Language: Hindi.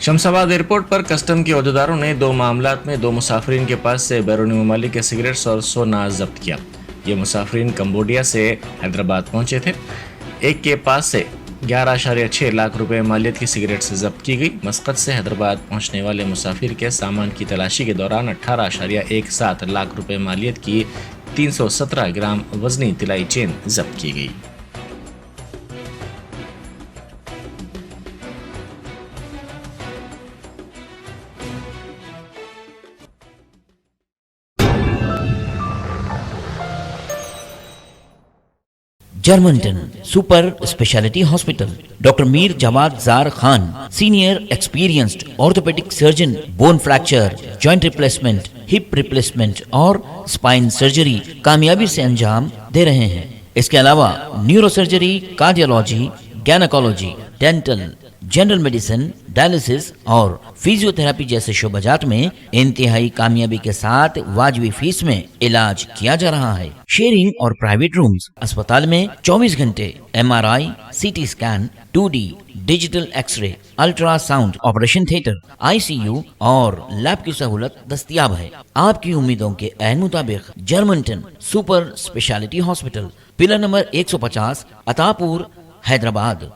शमशाबाद एयरपोर्ट पर कस्टम के अहदेदारों ने 2 मामलात में 2 मुसाफिरीन के पास से बैरूनी ममालिक के सिगरेट्स और सोना जब्त किया। ये मुसाफिरीन कंबोडिया से हैदराबाद पहुंचे थे। एक के पास से 11.6 लाख रुपए मालियत की सिगरेट्स जब्त की गई। मस्कत से हैदराबाद पहुंचने वाले मुसाफिर के सामान की तलाशी के दौरान 18.17 लाख रुपए मालियत की 317 ग्राम वजनी तिलाई चेन जब्त की गई। Germanton super speciality hospital, doctor Mir Jawad Jar Khan, senior experienced orthopaedic surgeon, bone fracture, joint replacement, hip replacement और स्पाइन सर्जरी कामयाबी से अंजाम दे रहे हैं। इसके अलावा neuro surgery, cardiology, gynaecology, dental, general medicine, dialysis और फिजियोथेरेपी जैसे शोबाजात में इंतहाई कामयाबी के साथ वाजबी फीस में इलाज किया जा रहा है। शेयरिंग और प्राइवेट रूम्स, अस्पताल में 24 घंटे MRI, CT scan, 2D digital x-ray, ultrasound, operation theatre, ICU और लैब की सहूलत दस्तयाब है। आपकी उम्मीदों के ऐन मुताबिक Germanton super speciality hospital, pillar number 150, Attapur, Hyderabad.